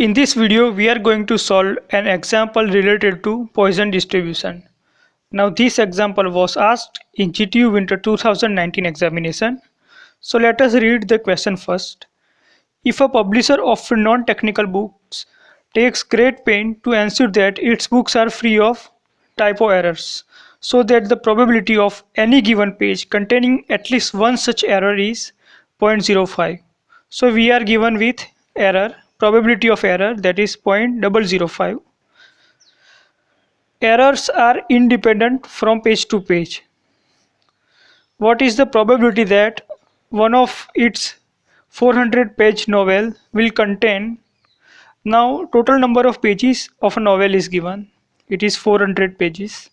In this video, we are going to solve an example related to Poisson distribution. Now, this example was asked in GTU Winter 2019 examination. So, let us read the question first. If a publisher of non-technical books takes great pain to ensure that its books are free of typo errors, so that the probability of any given page containing at least one such error is 0.05. So we are given with error, probability of error, that is 0.005. Errors are independent from page to page. What is the probability that one of its 400 page novel will contain? Now total number of pages of a novel is given. It is 400 pages.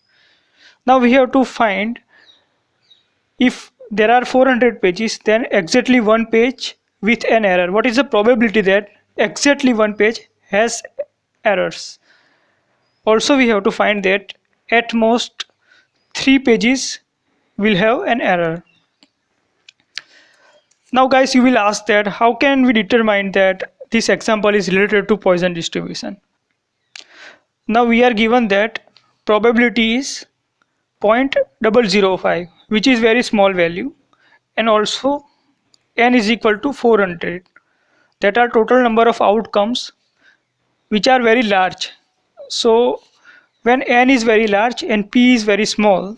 Now we have to find, if there are 400 pages, then exactly one page with an error. What is the probability that exactly one page has errors? Also we have to find that at most 3 pages will have an error. Now guys, you will ask that how can we determine that this example is related to Poisson distribution? Now we are given that probability is 0.005, which is very small value, and also n is equal to 400. That are total number of outcomes which are very large. So when n is very large and p is very small,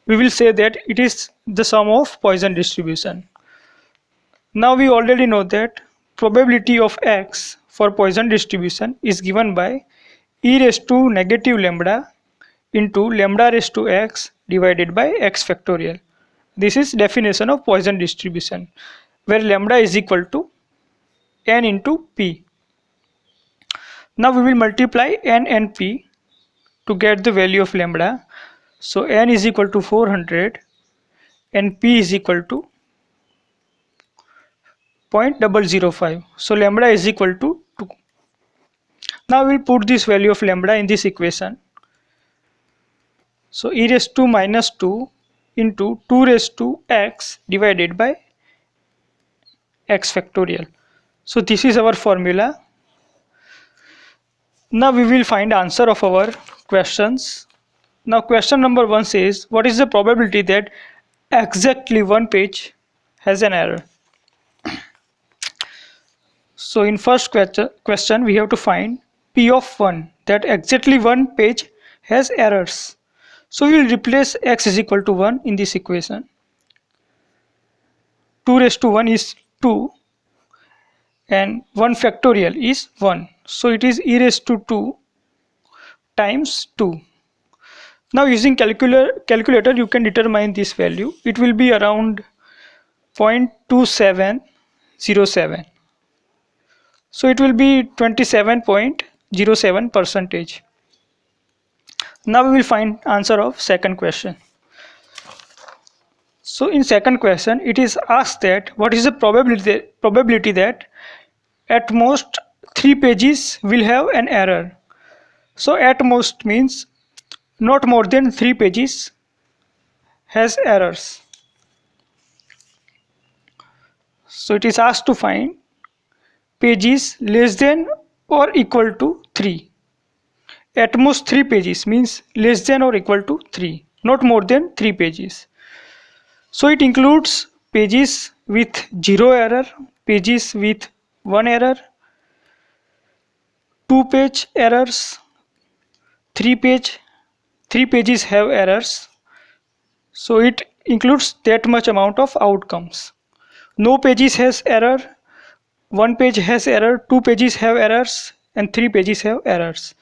we will say that it is the sum of Poisson distribution. Now we already know that probability of x for Poisson distribution is given by e raised to negative lambda into lambda raised to x divided by x factorial. This is definition of Poisson distribution, where lambda is equal to n into p. Now we will multiply n and p to get the value of lambda. So n is equal to 400 and p is equal to 0.005. So lambda is equal to 2. Now we will put this value of lambda in this equation. So e raised to minus 2 into 2 raised to x divided by x factorial. So this is our formula. Now we will find answer of our questions. Now question number 1 says, what is the probability that exactly one page has an error? So in first question we have to find p of 1, that exactly one page has errors. So we will replace x is equal to 1 in this equation. 2 raised to 1 is 2 and 1 factorial is 1. So it is e raised to 2 times 2. Now using calculator you can determine this value. It will be around 0.2707. So it will be 27.07%. Now we will find answer of second question. So in second question it is asked that what is the probability that at most 3 pages will have an error. So at most means not more than 3 pages has errors. So it is asked to find pages less than or equal to 3. At most 3 pages means less than or equal to 3, not more than 3 pages. So it includes pages with 0 error, pages with 1 error, 2 page errors, 3 pages have errors. So it includes that much amount of outcomes. No pages has error, 1 page has error, 2 pages have errors, and 3 pages have errors.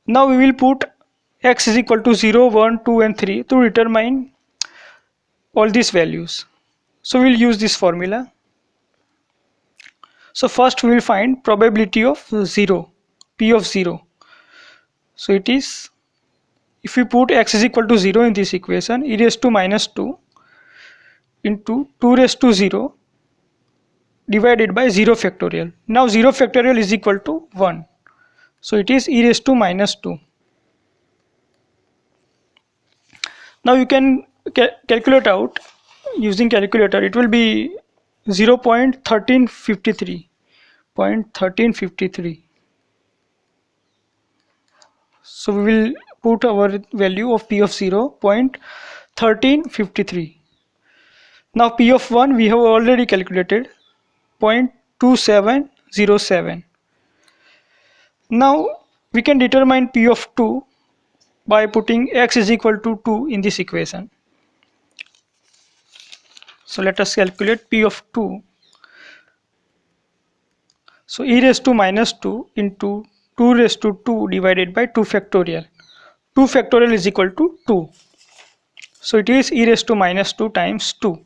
Now we will put x is equal to 0, 1, 2 and 3 to determine all these values. So we will use this formula. So first we will find probability of 0, p of 0. So it is, if we put x is equal to 0 in this equation, e raised to minus 2 into 2 raised to 0 divided by 0 factorial. Now 0 factorial is equal to 1. So it is e raised to minus 2. Now you can calculate out using calculator. It will be 0.1353. 0.1353. So we will put our value of P of 0 0.1353. Now P of 1 we have already calculated 0.2707. Now we can determine P of 2 by putting x is equal to 2 in this equation. So let us calculate P of 2. So e raised to minus 2 into 2 raised to 2 divided by 2 factorial. 2 factorial is equal to 2. So it is e raised to minus 2 times 2.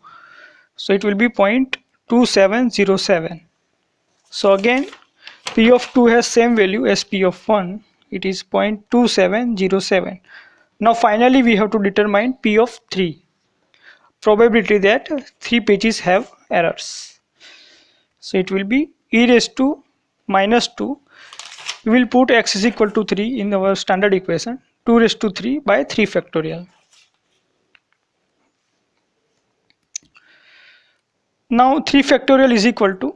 So it will be 0.2707. So again P of 2 has same value as P of 1. It is 0.2707. Now finally we have to determine P of 3. Probability that 3 pages have errors. So it will be e raised to minus 2. We will put x is equal to 3 in our standard equation. 2 raised to 3 by 3 factorial. Now 3 factorial is equal to,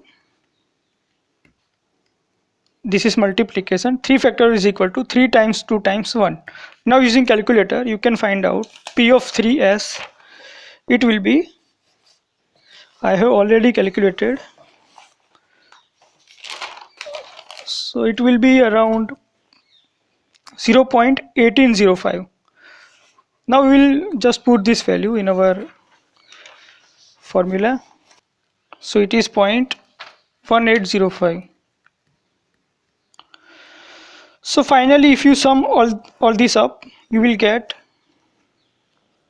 this is multiplication, 3 factorial is equal to 3 times 2 times 1. Now using calculator you can find out P of 3 as, it will be, I have already calculated, so it will be around 0.1805. Now we will just put this value in our formula. So it is 0.1805. So finally if you sum all this up, you will get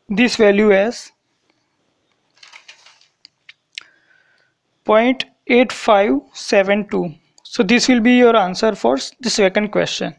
this value as 0.8572. So this will be your answer for the second question.